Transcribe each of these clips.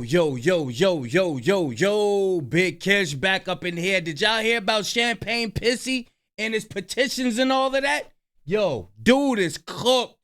Yo, Big Kish back up in here. Did y'all hear about Champagne Pissy and his petitions and all of that? Yo, dude is cooked.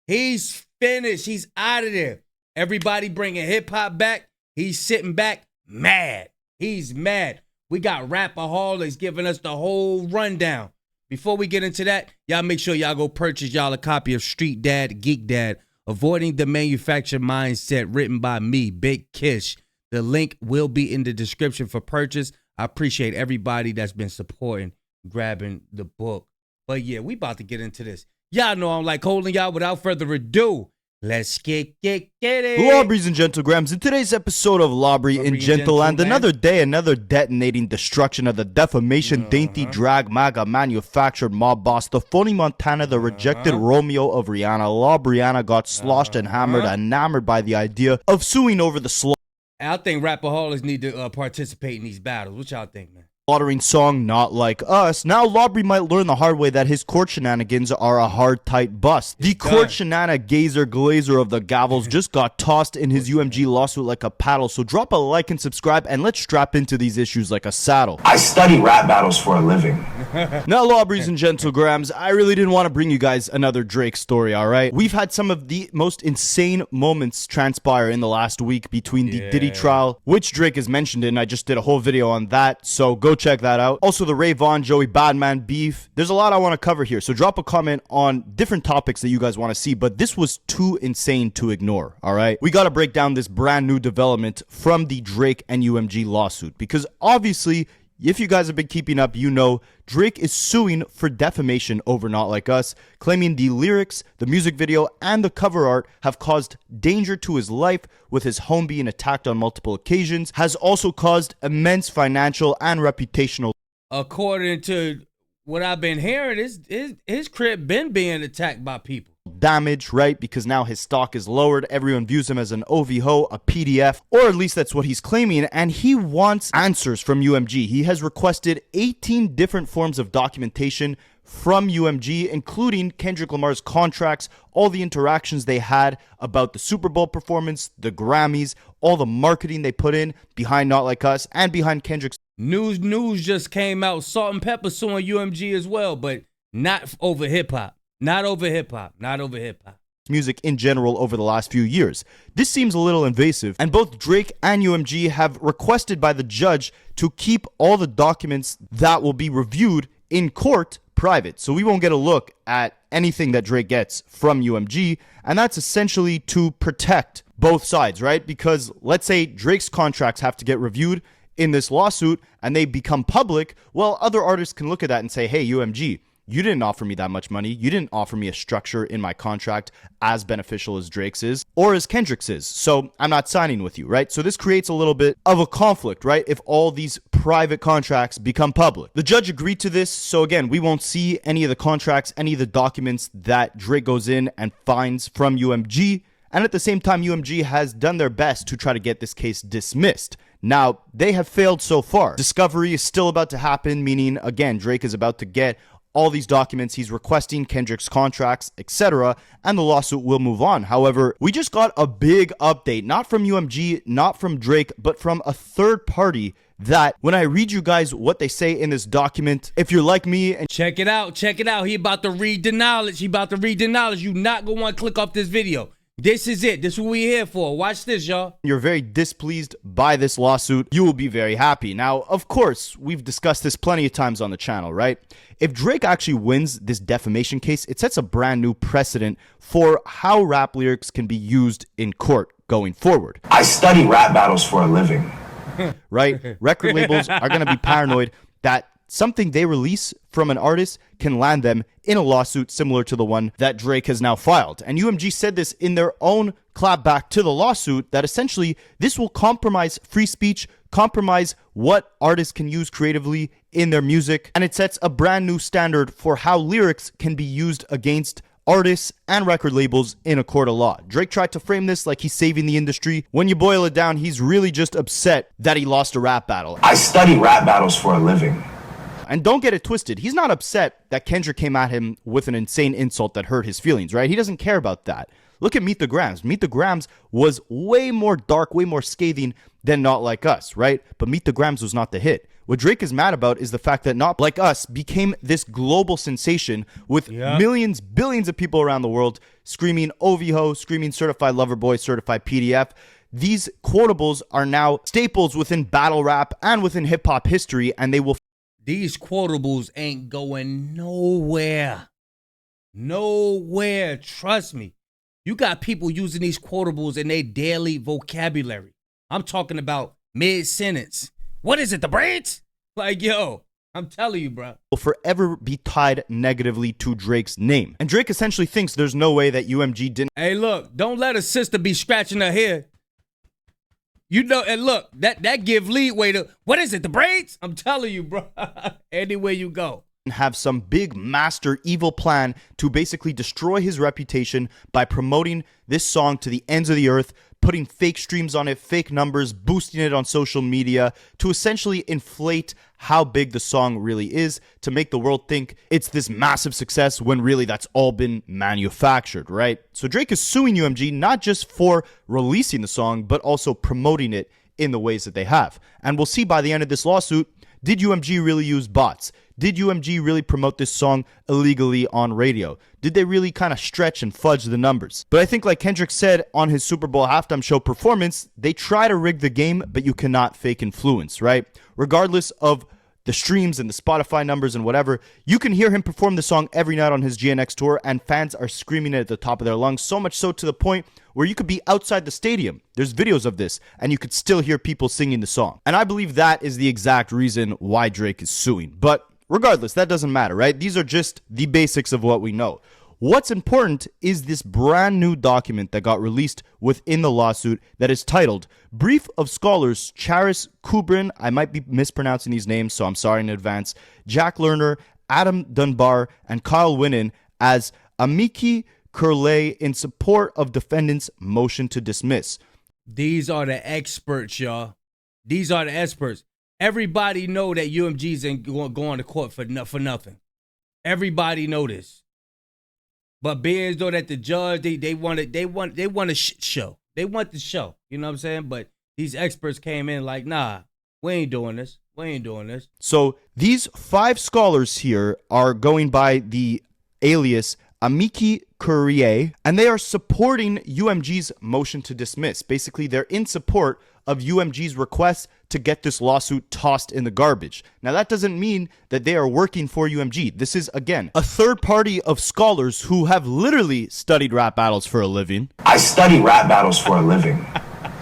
He's finished. He's out of there. Everybody bringing hip-hop back. He's sitting back mad. He's mad. We got Rapaholics giving us the whole rundown. Before we get into that, y'all make sure y'all go purchase y'all a copy of Street Dad, Geek Dad, Avoiding the Manufactured Mindset, written by me, Big Kish. The link will be in the description for purchase. I appreciate everybody that's been supporting, grabbing the book. But yeah, we about to get into this. Y'all know I'm like holding y'all. Without further ado, let's get it. Lawbreeze and Gentlegrams, in today's episode of Lawbree in Gentleland, another day, another detonating destruction of the defamation, dainty drag, MAGA manufactured mob boss, the phony Montana, the rejected Romeo of Rihanna. Lawbreeana got sloshed and hammered, enamored by the idea of suing over the I think Rapaholics need to participate in these battles. What y'all think, man? slaughtering song Not Like Us. Now Lawbree might learn the hard way that his court shenanigans are a hard tight bust. The court gazer glazer of the gavels just got tossed in his UMG lawsuit like a paddle. So drop a like and subscribe and let's strap into these issues like a saddle. I study rap battles for a living. Now Lawbreeze and Gentlegrams, I really didn't want to bring you guys another Drake story, alright? We've had some of the most insane moments transpire in the last week between the Diddy trial, which Drake is mentioned in. I just did a whole video on that, so go check that out. Also the Ray Vaughn, Joey Badman beef. There's a lot I want to cover here, so drop a comment on different topics that you guys want to see, but this was too insane to ignore, alright? We got to break down this brand new development from the Drake and UMG lawsuit, because obviously, if you guys have been keeping up, you know Drake is suing for defamation over Not Like Us, claiming the lyrics, the music video, and the cover art have caused danger to his life, with his home being attacked on multiple occasions, has also caused immense financial and reputational. According to what I've been hearing, his crib been being attacked by people. Damage, right? Because now his stock is lowered. Everyone views him as an OVHO, a PDF, or at least that's what he's claiming, and he wants answers from UMG. He has requested 18 different forms of documentation from UMG, including Kendrick Lamar's contracts, all the interactions they had about the Super Bowl performance, the Grammys, all the marketing they put in behind Not Like Us and behind Kendrick's. News just came out. Salt and Pepper suing UMG as well, but not over hip-hop. Not over hip-hop. Music in general over the last few years. This seems a little invasive, and both Drake and UMG have requested by the judge to keep all the documents that will be reviewed in court private. So we won't get a look at anything that Drake gets from UMG, and that's essentially to protect both sides, right? Because let's say Drake's contracts have to get reviewed in this lawsuit and they become public, well, other artists can look at that and say, hey, UMG, you didn't offer me that much money. You didn't offer me a structure in my contract as beneficial as Drake's is or as Kendrick's is. So I'm not signing with you, right? So this creates a little bit of a conflict, right? If all these private contracts become public. The judge agreed to this. So again, we won't see any of the contracts, any of the documents that Drake goes in and finds from UMG. And at the same time, UMG has done their best to try to get this case dismissed. Now, they have failed so far. Discovery is still about to happen, meaning, again, Drake is about to get all these documents, he's requesting Kendrick's contracts, etc., and the lawsuit will move on. However, we just got a big update, not from UMG, not from Drake, but from a third party that when I read you guys what they say in this document, if you're like me and check it out. He about to read the knowledge. You not gonna want to click off this video. This is it. This is what we here for. Watch this, y'all. You're very displeased by this lawsuit, you will be very happy. Now, of course, we've discussed this plenty of times on the channel, right? If Drake actually wins this defamation case, it sets a brand new precedent for how rap lyrics can be used in court going forward. I study rap battles for a living. Right? Record labels are going to be paranoid that something they release from an artist can land them in a lawsuit similar to the one that Drake has now filed. And UMG said this in their own clapback to the lawsuit, that essentially this will compromise free speech, compromise what artists can use creatively in their music, and it sets a brand new standard for how lyrics can be used against artists and record labels in a court of law. Drake tried to frame this like he's saving the industry. When you boil it down, he's really just upset that he lost a rap battle. I study rap battles for a living. And don't get it twisted, he's not upset that Kendrick came at him with an insane insult that hurt his feelings, right? He doesn't care about that. Look at Meet the Grams. Meet the Grams was way more dark, way more scathing than Not Like Us, right? But Meet the Grams was not the hit. What Drake is mad about is the fact that Not Like Us became this global sensation with millions, billions of people around the world screaming OVO, screaming Certified Lover Boy, Certified PDF. These quotables are now staples within battle rap and within hip hop history, and they will. These quotables ain't going nowhere. Nowhere. Trust me. You got people using these quotables in their daily vocabulary. I'm talking about mid-sentence. What is it, the braids? Like, yo, I'm telling you, bro. Will forever be tied negatively to Drake's name. And Drake essentially thinks there's no way that UMG didn't. Hey, look, don't let a sister be scratching her head. You know, and look, that give leeway to, what is it, the braids? I'm telling you, bro. Anywhere you go. Have some big master evil plan to basically destroy his reputation by promoting this song to the ends of the earth, putting fake streams on it, fake numbers, boosting it on social media to essentially inflate how big the song really is, to make the world think it's this massive success when really that's all been manufactured, right? So Drake is suing UMG not just for releasing the song, but also promoting it in the ways that they have. And we'll see by the end of this lawsuit, did UMG really use bots? Did UMG really promote this song illegally on radio? Did they really kind of stretch and fudge the numbers? But I think, like Kendrick said on his Super Bowl halftime show performance, they try to rig the game, but you cannot fake influence, right? Regardless of the streams and the Spotify numbers and whatever, you can hear him perform the song every night on his GNX tour, and fans are screaming it at the top of their lungs, so much so to the point where you could be outside the stadium. There's videos of this, and you could still hear people singing the song. And I believe that is the exact reason why Drake is suing. But regardless, that doesn't matter, right? These are just the basics of what we know. What's important is this brand new document that got released within the lawsuit that is titled Brief of Scholars Charis Kubrin, I might be mispronouncing these names, so I'm sorry in advance, Jack Lerner, Adam Dunbar, and Kyle Winnan as amici curiae in support of defendant's motion to dismiss. These are the experts, y'all. These are the experts. Everybody know that UMG's ain't going to court for nothing. Everybody know this. But being as though that the judge, they want a shit show. They want the show. You know what I'm saying? But these experts came in like, nah, we ain't doing this. We ain't doing this. So these 5 scholars here are going by the alias amici curiae, and they are supporting UMG's motion to dismiss. Basically, they're in support of UMG's request to get this lawsuit tossed in the garbage. Now, that doesn't mean that they are working for UMG. This is, again, a third party of scholars who have literally studied rap battles for a living. I study rap battles for a living.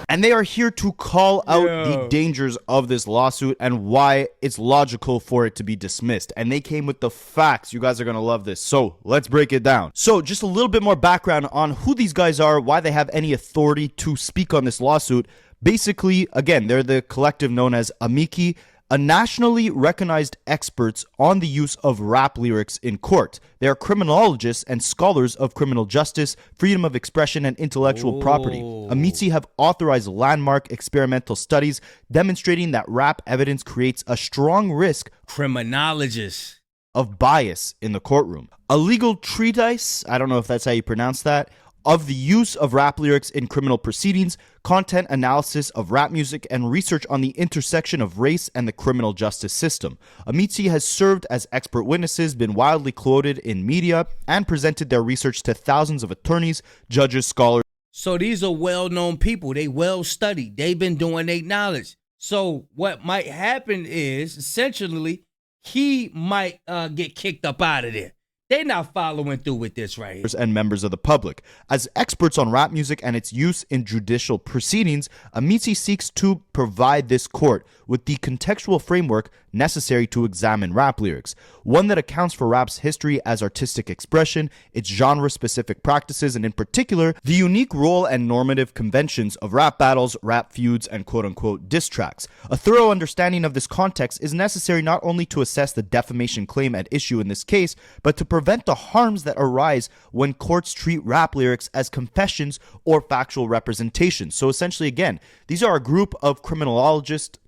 And they are here to call out the dangers of this lawsuit and why it's logical for it to be dismissed. And they came with the facts. You guys are going to love this. So let's break it down. So just a little bit more background on who these guys are, why they have any authority to speak on this lawsuit. Basically, again, they're the collective known as Amici, a nationally recognized experts on the use of rap lyrics in court. They are criminologists and scholars of criminal justice, freedom of expression, and intellectual property. Amici have authorized landmark experimental studies demonstrating that rap evidence creates a strong risk Criminologists of bias in the courtroom. A legal treatise, I don't know if that's how you pronounce that, of the use of rap lyrics in criminal proceedings, content analysis of rap music, and research on the intersection of race and the criminal justice system. Amici has served as expert witnesses, been widely quoted in media, and presented their research to thousands of attorneys, judges, scholars. So these are well-known people. They well-studied. They've been doing their knowledge. So what might happen is, essentially, he might get kicked up out of there. They're not following through with this right here. And members of the public. As experts on rap music and its use in judicial proceedings, Amici seeks to provide this court with the contextual framework necessary to examine rap lyrics, one that accounts for rap's history as artistic expression, its genre-specific practices, and in particular, the unique role and normative conventions of rap battles, rap feuds, and quote-unquote diss tracks. A thorough understanding of this context is necessary not only to assess the defamation claim at issue in this case, but to prevent the harms that arise when courts treat rap lyrics as confessions or factual representations. So essentially, again, these are a group of criminologists,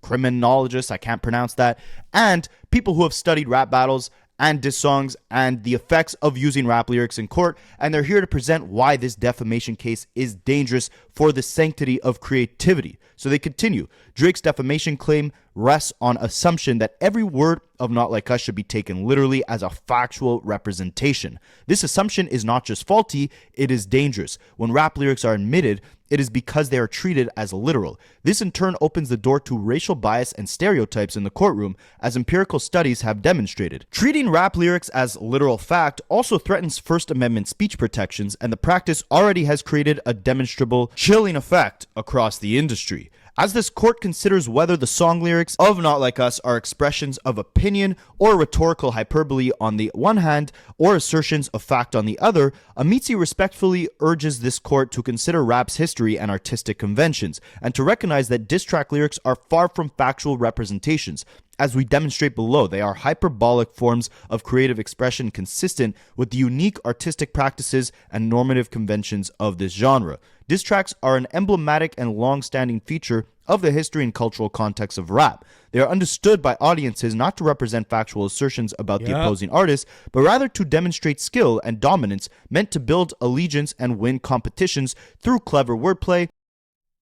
I can't pronounce that, and people who have studied rap battles and diss songs and the effects of using rap lyrics in court, and they're here to present why this defamation case is dangerous for the sanctity of creativity. So they continue. Drake's defamation claim rests on assumption that every word of Not Like Us should be taken literally as a factual representation. This assumption is not just faulty, it is dangerous. When rap lyrics are admitted, it is because they are treated as literal. This in turn opens the door to racial bias and stereotypes in the courtroom, as empirical studies have demonstrated. Treating rap lyrics as literal fact also threatens First Amendment speech protections, and the practice already has created a demonstrable chilling effect across the industry. As this court considers whether the song lyrics of Not Like Us are expressions of opinion or rhetorical hyperbole on the one hand, or assertions of fact on the other, Amitsi respectfully urges this court to consider rap's history and artistic conventions, and to recognize that diss track lyrics are far from factual representations. As we demonstrate below, they are hyperbolic forms of creative expression consistent with the unique artistic practices and normative conventions of this genre. Diss tracks are an emblematic and long-standing feature of the history and cultural context of rap. They are understood by audiences not to represent factual assertions about the opposing artist, but rather to demonstrate skill and dominance, meant to build allegiance and win competitions through clever wordplay.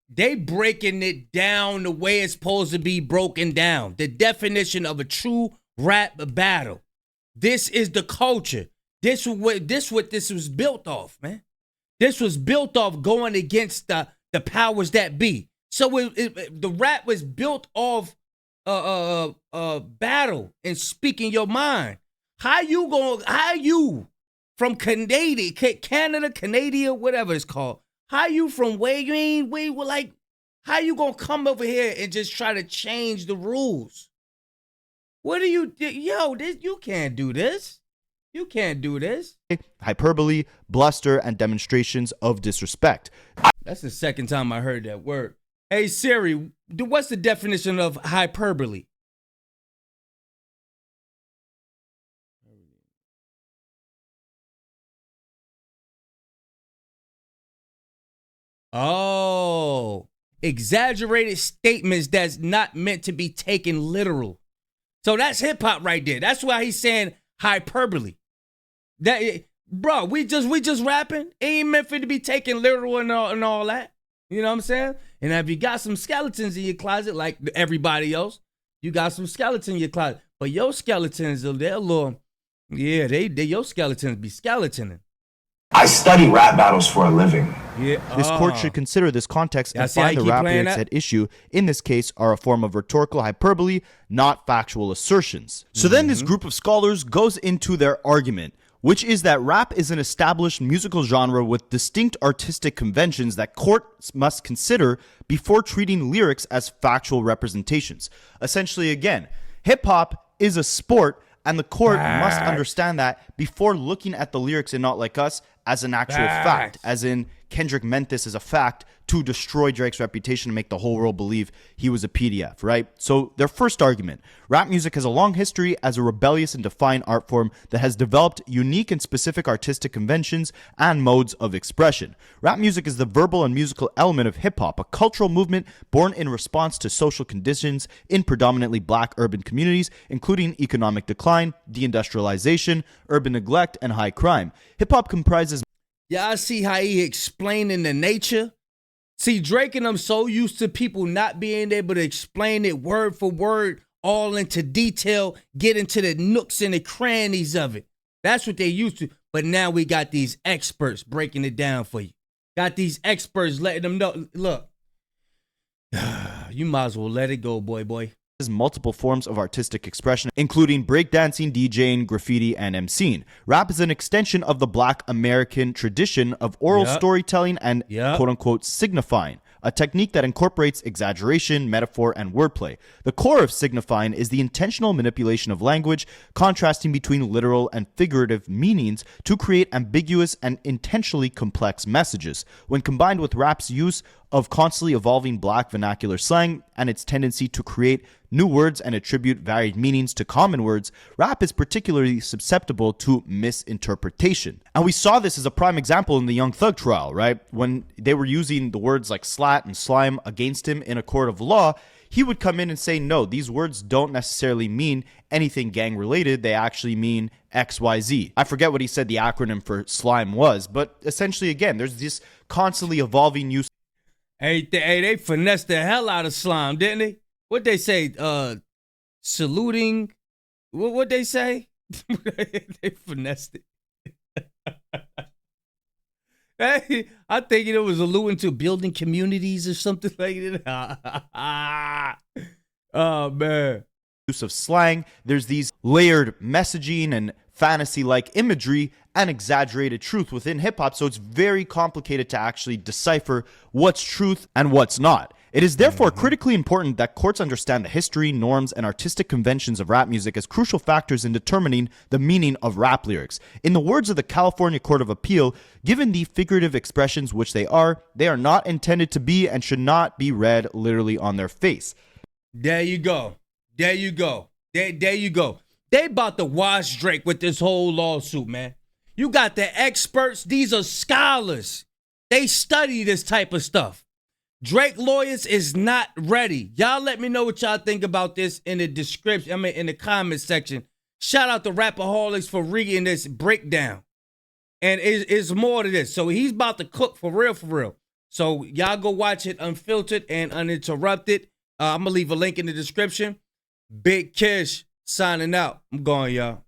They breaking it down the way it's supposed to be broken down. The definition of a true rap battle. This is the culture. This what this was built off, man. This was built off going against the powers that be. So the rap was built off battle and speaking your mind. How you from Canada, whatever it's called. How you from where you ain't, we were like, how you gonna come over here and just try to change the rules? What do you, you can't do this. You can't do this. Hyperbole, bluster, and demonstrations of disrespect. That's the second time I heard that word. Hey Siri, what's the definition of hyperbole? Oh, exaggerated statements that's not meant to be taken literal. So that's hip hop right there. That's why he's saying hyperbole. Bro, we just rapping. It ain't meant for it to be taken literal and all that. You know what I'm saying? And if you got some skeletons in your closet, like everybody else, you got some skeletons in your closet. But your skeletons, they're a little, yeah, your skeletons be skeletoning. I study rap battles for a living. Yeah. This court should consider this context and find the rap lyrics at issue in this case are a form of rhetorical hyperbole, not factual assertions. So then this group of scholars goes into their argument, which is that rap is an established musical genre with distinct artistic conventions that courts must consider before treating lyrics as factual representations. Essentially, again, hip-hop is a sport, and the court must understand that before looking at the lyrics in Not Like Us as an actual fact, as in Kendrick meant this as a fact to destroy Drake's reputation and make the whole world believe he was a PDF, right? So their first argument, rap music has a long history as a rebellious and defiant art form that has developed unique and specific artistic conventions and modes of expression. Rap music is the verbal and musical element of hip-hop, a cultural movement born in response to social conditions in predominantly black urban communities, including economic decline, deindustrialization, urban neglect, and high crime. Hip-hop comprises... Y'all see how he explaining the nature? See, Drake and them so used to people not being able to explain it word for word, all into detail, get into the nooks and the crannies of it. That's what they used to. But now we got these experts breaking it down for you. Got these experts letting them know. Look, you might as well let it go, boy. Multiple forms of artistic expression, including breakdancing, DJing, graffiti, and MCing. Rap is an extension of the Black American tradition of oral storytelling and quote-unquote signifying, a technique that incorporates exaggeration, metaphor, and wordplay. The core of signifying is the intentional manipulation of language, contrasting between literal and figurative meanings to create ambiguous and intentionally complex messages. When combined with rap's use of constantly evolving black vernacular slang and its tendency to create new words and attribute varied meanings to common words, rap is particularly susceptible to misinterpretation. And we saw this as a prime example in the Young Thug trial, right? When they were using the words like slat and slime against him in a court of law, he would come in and say, no, these words don't necessarily mean anything gang related. They actually mean XYZ. I forget what he said the acronym for slime was, but essentially, again, there's this constantly evolving use. Hey, they finessed the hell out of slime, didn't they? What they say? Saluting. What they say? They finessed it. Hey, I think it was alluding to building communities or something like that. Oh, man. Use of slang. There's these layered messaging and fantasy-like imagery and exaggerated truth within hip-hop, so it's very complicated to actually decipher what's truth and what's not. It is therefore critically important that courts understand the history, norms, and artistic conventions of rap music as crucial factors in determining the meaning of rap lyrics. In the words of the California Court of Appeal, given the figurative expressions which they are not intended to be and should not be read literally on their face. There you go. There you go. There you go. They about to wash Drake with this whole lawsuit, man. You got the experts. These are scholars. They study this type of stuff. Drake lawyers is not ready. Y'all let me know what y'all think about this in the description. In the comment section. Shout out to Rapaholics for reading this breakdown. And it's more to this. So he's about to cook for real, for real. So y'all go watch it unfiltered and uninterrupted. I'm going to leave a link in the description. Big Kish signing out. I'm going, y'all.